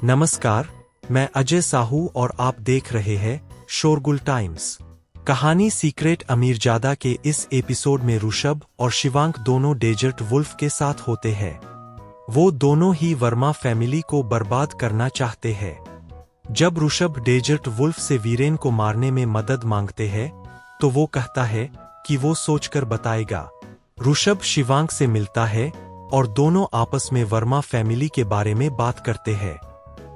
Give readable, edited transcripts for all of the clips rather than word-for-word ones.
नमस्कार, मैं अजय साहू और आप देख रहे हैं शोरगुल टाइम्स। कहानी सीक्रेट अमीरजादा के इस एपिसोड में ऋषभ और शिवांक दोनों डेजर्ट वुल्फ के साथ होते हैं। वो दोनों ही वर्मा फैमिली को बर्बाद करना चाहते हैं। जब ऋषभ डेजर्ट वुल्फ से वीरेन को मारने में मदद मांगते हैं, तो वो कहता है कि वो सोचकर बताएगा। ऋषभ शिवांक से मिलता है और दोनों आपस में वर्मा फैमिली के बारे में बात करते हैं।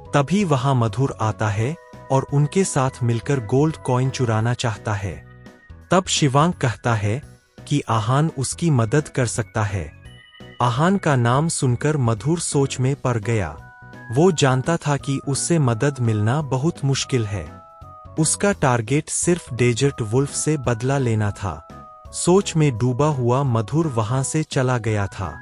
तभी वहां मधुर आता है और उनके साथ मिलकर गोल्ड कॉइन चुराना चाहता है। तब शिवांक कहता है कि आहान उसकी मदद कर सकता है। आहान का नाम सुनकर मधुर सोच में पड़ गया। वो जानता था कि उससे मदद मिलना बहुत मुश्किल है। उसका टारगेट सिर्फ डेजर्ट वुल्फ से बदला लेना था। सोच में डूबा हुआ मधुर वहां से चला गया था।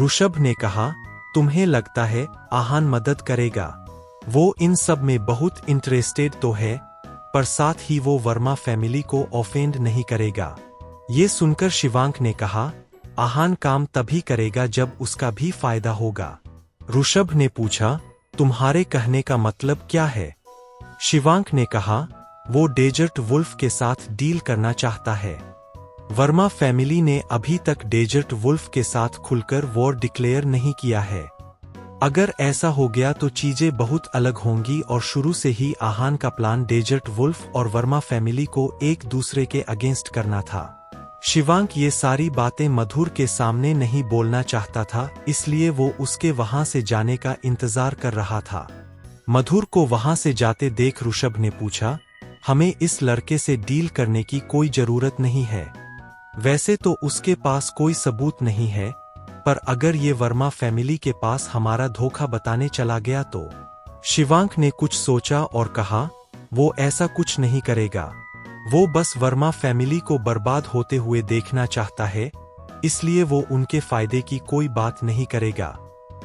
ऋषभ ने कहा, तुम्हें लगता है आहान मदद करेगा? वो इन सब में बहुत इंटरेस्टेड तो है, पर साथ ही वो वर्मा फैमिली को ऑफेंड नहीं करेगा। ये सुनकर शिवांक ने कहा, आहान काम तभी करेगा जब उसका भी फायदा होगा। ऋषभ ने पूछा, तुम्हारे कहने का मतलब क्या है? शिवांक ने कहा, वो डेजर्ट वुल्फ के साथ डील करना चाहता है। वर्मा फैमिली ने अभी तक डेजर्ट वुल्फ के साथ खुलकर वॉर डिक्लेयर नहीं किया है। अगर ऐसा हो गया तो चीजें बहुत अलग होंगी और शुरू से ही आहान का प्लान डेजर्ट वुल्फ और वर्मा फैमिली को एक दूसरे के अगेंस्ट करना था। शिवांक ये सारी बातें मधुर के सामने नहीं बोलना चाहता था, इसलिए वो उसके वहां से जाने का इंतजार कर रहा था। मधुर को वहां से जाते देख ऋषभ ने पूछा, हमें इस लड़के से डील करने की कोई जरूरत नहीं है। वैसे तो उसके पास कोई सबूत नहीं है, पर अगर ये वर्मा फैमिली के पास हमारा धोखा बताने चला गया तो? शिवांक ने कुछ सोचा और कहा, वो ऐसा कुछ नहीं करेगा। वो बस वर्मा फैमिली को बर्बाद होते हुए देखना चाहता है, इसलिए वो उनके फायदे की कोई बात नहीं करेगा।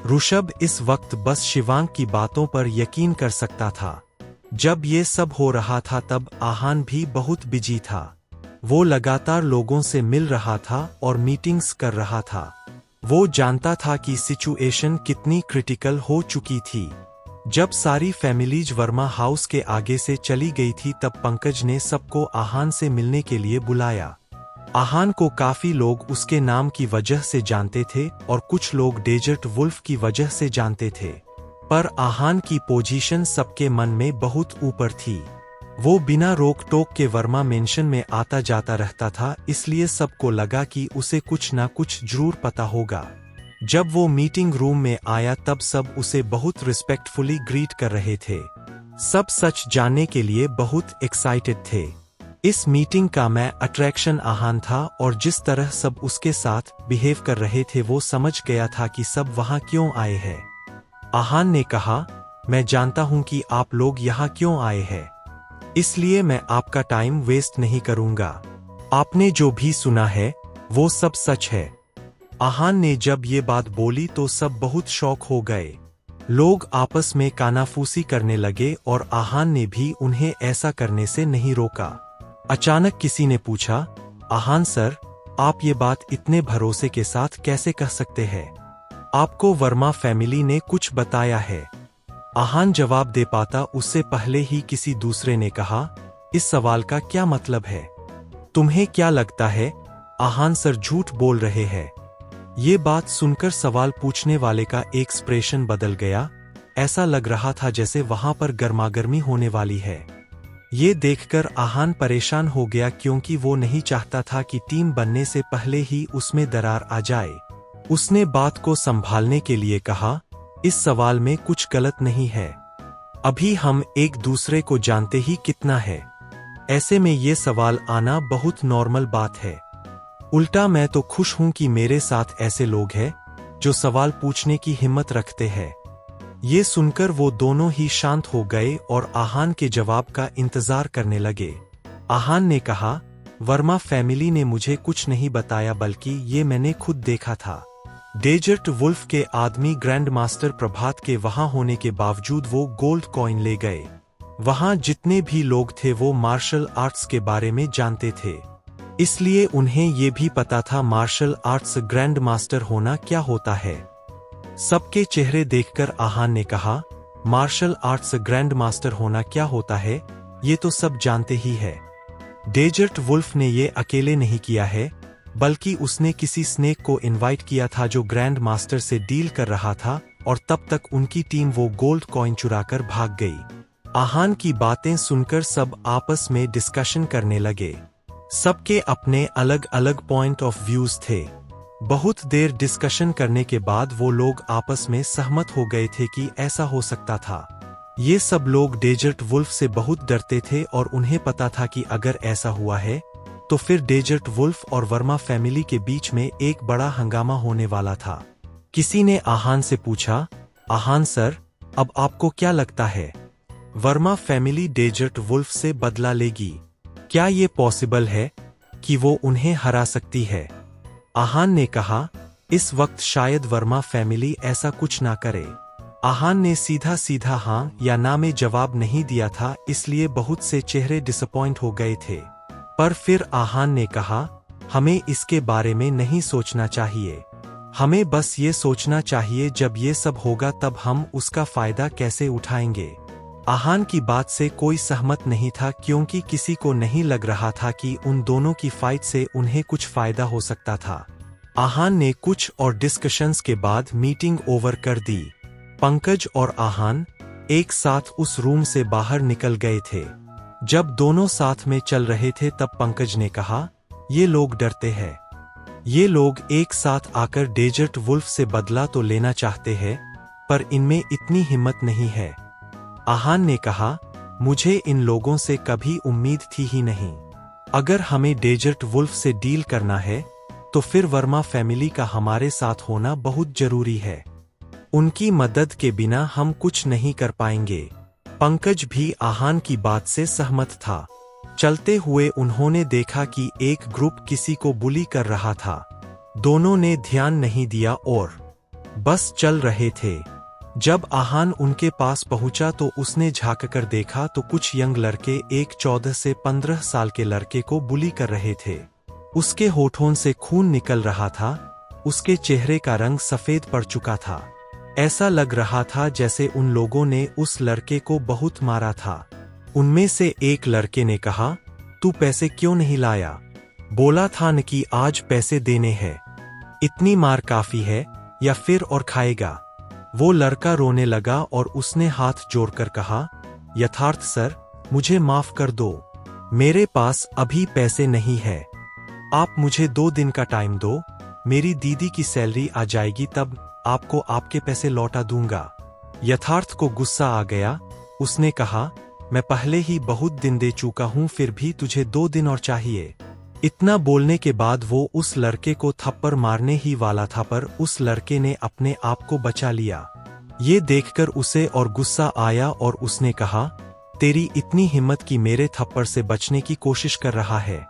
ऋषभ इस वक्त बस शिवांक की बातों पर यकीन कर सकता था। जब ये सब हो रहा था तब आहान भी बहुत बिजी था। वो लगातार लोगों से मिल रहा था और मीटिंग्स कर रहा था। वो जानता था कि सिचुएशन कितनी क्रिटिकल हो चुकी थी। जब सारी फैमिलीज वर्मा हाउस के आगे से चली गई थी तब पंकज ने सबको आहान से मिलने के लिए बुलाया। आहान को काफी लोग उसके नाम की वजह से जानते थे और कुछ लोग डेजर्ट वुल्फ की वजह से जानते थे, पर आहान की पोजीशन सबके मन में बहुत ऊपर थी। वो बिना रोक टोक के वर्मा मेंशन में आता जाता रहता था, इसलिए सबको लगा कि उसे कुछ ना कुछ जरूर पता होगा। जब वो मीटिंग रूम में आया तब सब उसे बहुत रिस्पेक्टफुली ग्रीट कर रहे थे। सब सच जानने के लिए बहुत एक्साइटेड थे। इस मीटिंग का मैं अट्रैक्शन आहान था और जिस तरह सब उसके साथ बिहेव कर रहे थे वो समझ गया था कि सब वहां क्यों आए हैं। आहान ने कहा, मैं जानता हूं कि आप लोग यहाँ क्यों आए हैं, इसलिए मैं आपका टाइम वेस्ट नहीं करूंगा। आपने जो भी सुना है वो सब सच है। आहान ने जब ये बात बोली तो सब बहुत शॉक हो गए। लोग आपस में कानाफूसी करने लगे और आहान ने भी उन्हें ऐसा करने से नहीं रोका। अचानक किसी ने पूछा, आहान सर, आप ये बात इतने भरोसे के साथ कैसे कह सकते हैं? आपको वर्मा फैमिली ने कुछ बताया है? आहान जवाब दे पाता उससे पहले ही किसी दूसरे ने कहा, इस सवाल का क्या मतलब है? तुम्हें क्या लगता है आहान सर झूठ बोल रहे हैं? ये बात सुनकर सवाल पूछने वाले का एक्सप्रेशन बदल गया। ऐसा लग रहा था जैसे वहां पर गर्मागर्मी होने वाली है। ये देखकर आहान परेशान हो गया क्योंकि वो नहीं चाहता था कि टीम बनने से पहले ही उसमें दरार आ जाए। उसने बात को संभालने के लिए कहा, इस सवाल में कुछ गलत नहीं है। अभी हम एक दूसरे को जानते ही कितना है। ऐसे में ये सवाल आना बहुत नॉर्मल बात है। उल्टा मैं तो खुश हूं कि मेरे साथ ऐसे लोग हैं जो सवाल पूछने की हिम्मत रखते हैं। ये सुनकर वो दोनों ही शांत हो गए और आहान के जवाब का इंतजार करने लगे। आहान ने कहा, वर्मा फैमिली ने मुझे कुछ नहीं बताया, बल्कि ये मैंने खुद देखा था। डेजर्ट वुल्फ के आदमी ग्रैंड मास्टर प्रभात के वहां होने के बावजूद वो गोल्ड कॉइन ले गए। वहां जितने भी लोग थे वो मार्शल आर्ट्स के बारे में जानते थे, इसलिए उन्हें ये भी पता था मार्शल आर्ट्स ग्रैंड मास्टर होना क्या होता है। सबके चेहरे देखकर आहान ने कहा, मार्शल आर्ट्स ग्रैंड मास्टर होना क्या होता है, ये तो सब जानते ही है। डेजर्ट वुल्फ ने ये अकेले नहीं किया है, बल्कि उसने किसी स्नेक को इनवाइट किया था जो ग्रैंड मास्टर से डील कर रहा था, और तब तक उनकी टीम वो गोल्ड कॉइन चुराकर भाग गई। आहान की बातें सुनकर सब आपस में डिस्कशन करने लगे। सबके अपने अलग अलग पॉइंट ऑफ व्यूज थे। बहुत देर डिस्कशन करने के बाद वो लोग आपस में सहमत हो गए थे कि ऐसा हो सकता था। ये सब लोग डेजर्ट वुल्फ से बहुत डरते थे और उन्हें पता था कि अगर ऐसा हुआ है तो फिर डेजर्ट वुल्फ और वर्मा फैमिली के बीच में एक बड़ा हंगामा होने वाला था। किसी ने आहान से पूछा, आहान सर, अब आपको क्या लगता है, वर्मा फैमिली डेजर्ट वुल्फ से बदला लेगी? क्या ये पॉसिबल है कि वो उन्हें हरा सकती है? आहान ने कहा, इस वक्त शायद वर्मा फैमिली ऐसा कुछ ना करे। आहान ने सीधा सीधा हाँ या ना में जवाब नहीं दिया था, इसलिए बहुत से चेहरे डिसअपॉइंट हो गए थे। पर फिर आहान ने कहा, हमें इसके बारे में नहीं सोचना चाहिए। हमें बस ये सोचना चाहिए जब ये सब होगा तब हम उसका फायदा कैसे उठाएंगे। आहान की बात से कोई सहमत नहीं था, क्योंकि किसी को नहीं लग रहा था कि उन दोनों की फाइट से उन्हें कुछ फायदा हो सकता था। आहान ने कुछ और डिस्कशंस के बाद मीटिंग ओवर कर दी। पंकज और आहान एक साथ उस रूम से बाहर निकल गए थे। जब दोनों साथ में चल रहे थे तब पंकज ने कहा, ये लोग डरते हैं। ये लोग एक साथ आकर डेजर्ट वुल्फ से बदला तो लेना चाहते हैं, पर इनमें इतनी हिम्मत नहीं है। आहान ने कहा, मुझे इन लोगों से कभी उम्मीद थी ही नहीं। अगर हमें डेजर्ट वुल्फ से डील करना है तो फिर वर्मा फैमिली का हमारे साथ होना बहुत जरूरी है। उनकी मदद के बिना हम कुछ नहीं कर पाएंगे। पंकज भी आहान की बात से सहमत था। चलते हुए उन्होंने देखा कि एक ग्रुप किसी को बुली कर रहा था। दोनों ने ध्यान नहीं दिया और बस चल रहे थे। जब आहान उनके पास पहुंचा तो उसने झांककर देखा तो कुछ यंग लड़के एक 14 से 15 साल के लड़के को बुली कर रहे थे। उसके होठों से खून निकल रहा था, उसके चेहरे का रंग सफेद पड़ चुका था। ऐसा लग रहा था जैसे उन लोगों ने उस लड़के को बहुत मारा था। उनमें से एक लड़के ने कहा, तू पैसे क्यों नहीं लाया? बोला था न कि आज पैसे देने हैं। इतनी मार काफी है या फिर और खाएगा? वो लड़का रोने लगा और उसने हाथ जोड़कर कहा, यथार्थ सर, मुझे माफ कर दो। मेरे पास अभी पैसे नहीं है। आप मुझे 2 दिन का टाइम दो। मेरी दीदी की सैलरी आ जाएगी तब आपको आपके पैसे लौटा दूंगा। यथार्थ को गुस्सा आ गया। उसने कहा, मैं पहले ही बहुत दिन दे चुका हूं, फिर भी तुझे 2 दिन और चाहिए। इतना बोलने के बाद वो उस लड़के को थप्पड़ मारने ही वाला था, पर उस लड़के ने अपने आप को बचा लिया। ये देखकर उसे और गुस्सा आया और उसने कहा, तेरी इतनी हिम्मत कि मेरे थप्पड़ से बचने की कोशिश कर रहा है।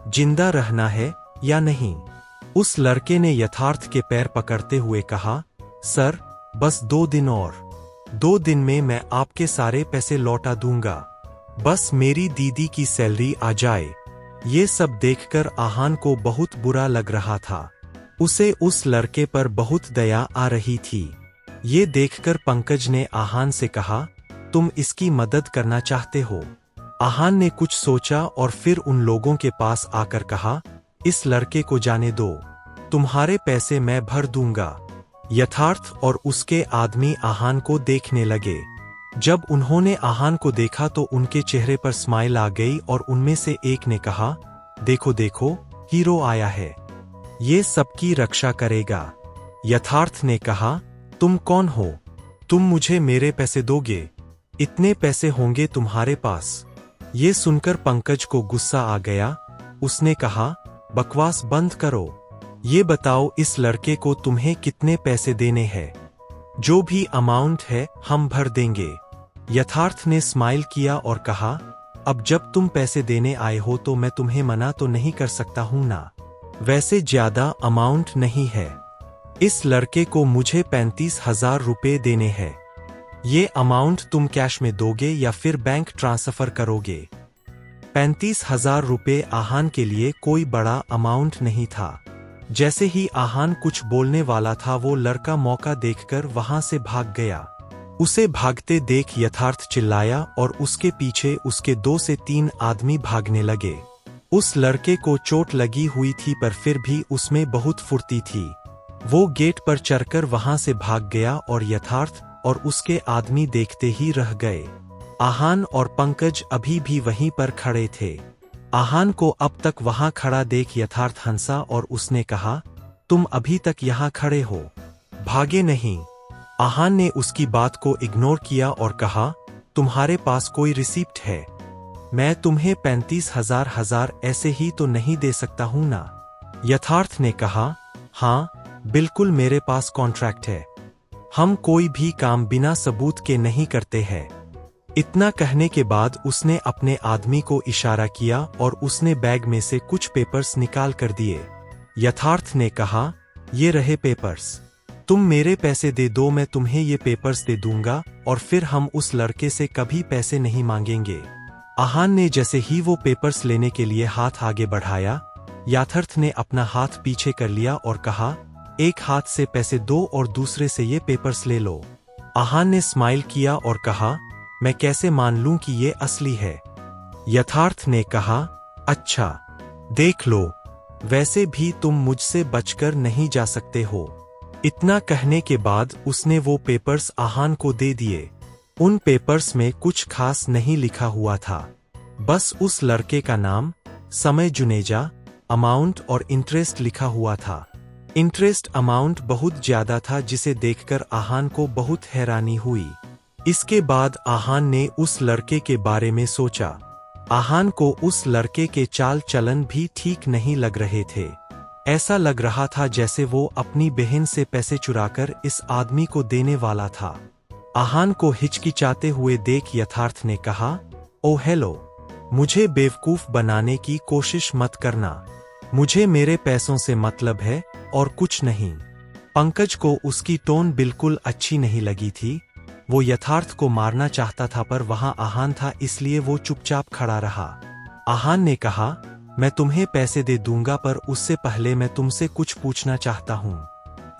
जिंदा रहना है या नहीं? उस लड़के ने यथार्थ के पैर पकड़ते हुए कहा, सर, बस 2 दिन और। 2 दिन में मैं आपके सारे पैसे लौटा दूंगा। बस मेरी दीदी की सैलरी आ जाए। ये सब देखकर आहान को बहुत बुरा लग रहा था। उसे उस लड़के पर बहुत दया आ रही थी। ये देखकर पंकज ने आहान से कहा, तुम इसकी मदद करना चाहते हो? आहान ने कुछ सोचा और फिर उन लोगों के पास आकर कहा, इस लड़के को जाने दो, तुम्हारे पैसे मैं भर दूंगा। यथार्थ और उसके आदमी आहान को देखने लगे। जब उन्होंने आहान को देखा तो उनके चेहरे पर स्माइल आ गई और उनमें से एक ने कहा, देखो देखो, हीरो आया है, ये सबकी रक्षा करेगा। यथार्थ ने कहा, तुम कौन हो? तुम मुझे मेरे पैसे दोगे? इतने पैसे होंगे तुम्हारे पास? ये सुनकर पंकज को गुस्सा आ गया। उसने कहा, बकवास बंद करो। ये बताओ इस लड़के को तुम्हें कितने पैसे देने हैं? जो भी अमाउंट है हम भर देंगे। यथार्थ ने स्माइल किया और कहा, अब जब तुम पैसे देने आए हो तो मैं तुम्हें मना तो नहीं कर सकता हूं ना। वैसे ज्यादा अमाउंट नहीं है। इस लड़के को मुझे 35,000 रुपए देने हैं। ये अमाउंट तुम कैश में दोगे या फिर बैंक ट्रांसफर करोगे? 35,000 रुपए आहान के लिए कोई बड़ा अमाउंट नहीं था। जैसे ही आहान कुछ बोलने वाला था वो लड़का मौका देखकर वहां से भाग गया। उसे भागते देख यथार्थ चिल्लाया और उसके पीछे उसके 2 से 3 आदमी भागने लगे। उस लड़के को चोट लगी हुई थी पर फिर भी उसमें बहुत फुर्ती थी। वो गेट पर चढ़कर वहां से भाग गया और यथार्थ और उसके आदमी देखते ही रह गए। आहान और पंकज अभी भी वहीं पर खड़े थे। आहान को अब तक वहां खड़ा देख यथार्थ हंसा और उसने कहा, तुम अभी तक यहाँ खड़े हो, भागे नहीं। आहान ने उसकी बात को इग्नोर किया और कहा, तुम्हारे पास कोई रिसीप्ट है? मैं तुम्हें 35,000 ऐसे ही तो नहीं दे सकता हूं ना। यथार्थ ने कहा, हाँ बिल्कुल मेरे पास कॉन्ट्रैक्ट है। हम कोई भी काम बिना सबूत के नहीं करते हैं। इतना कहने के बाद उसने अपने आदमी को इशारा किया और उसने बैग में से कुछ पेपर्स निकाल कर दिए। यथार्थ ने कहा, ये रहे पेपर्स, तुम मेरे पैसे दे दो, मैं तुम्हें ये पेपर्स दे दूंगा और फिर हम उस लड़के से कभी पैसे नहीं मांगेंगे। आहान ने जैसे ही वो पेपर्स लेने के लिए हाथ आगे बढ़ाया, यथार्थ ने अपना हाथ पीछे कर लिया और कहा, एक हाथ से पैसे दो और दूसरे से ये पेपर्स ले लो। आहान ने स्माइल किया और कहा, मैं कैसे मान लूं कि ये असली है? यथार्थ ने कहा, अच्छा देख लो, वैसे भी तुम मुझसे बचकर नहीं जा सकते हो। इतना कहने के बाद उसने वो पेपर्स आहान को दे दिए। उन पेपर्स में कुछ खास नहीं लिखा हुआ था, बस उस लड़के का नाम, समय, जुनेजा, अमाउंट और इंटरेस्ट लिखा हुआ था। इंटरेस्ट अमाउंट बहुत ज्यादा था जिसे देखकर आहान को बहुत हैरानी हुई। इसके बाद आहान ने उस लड़के के बारे में सोचा। आहान को उस लड़के के चाल चलन भी ठीक नहीं लग रहे थे। ऐसा लग रहा था जैसे वो अपनी बहन से पैसे चुराकर इस आदमी को देने वाला था। आहान को हिचकिचाते हुए देख यथार्थ ने कहा, ओ हेलो, मुझे बेवकूफ बनाने की कोशिश मत करना, मुझे मेरे पैसों से मतलब है और कुछ नहीं। पंकज को उसकी टोन बिल्कुल अच्छी नहीं लगी थी। वो यथार्थ को मारना चाहता था पर वहां आहान था इसलिए वो चुपचाप खड़ा रहा। आहान ने कहा, मैं तुम्हें पैसे दे दूंगा पर उससे पहले मैं तुमसे कुछ पूछना चाहता हूं।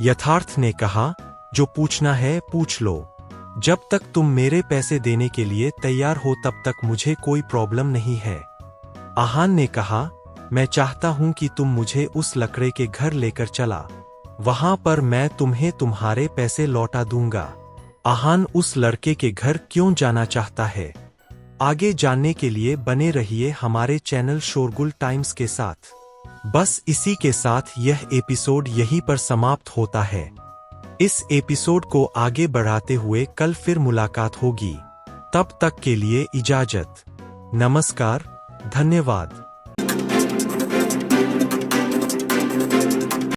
यथार्थ ने कहा, जो पूछना है पूछ लो, जब तक तुम मेरे पैसे देने के लिए तैयार हो तब तक मुझे कोई प्रॉब्लम नहीं है। आहान ने कहा, मैं चाहता हूं कि तुम मुझे उस लकड़े के घर लेकर चला, वहां पर मैं तुम्हें तुम्हारे पैसे लौटा दूंगा। आहान उस लड़के के घर क्यों जाना चाहता है? आगे जानने के लिए बने रहिए हमारे चैनल शोरगुल टाइम्स के साथ। बस इसी के साथ यह एपिसोड यहीं पर समाप्त होता है। इस एपिसोड को आगे बढ़ाते हुए कल फिर मुलाकात होगी। तब तक के लिए इजाजत। नमस्कार, धन्यवाद।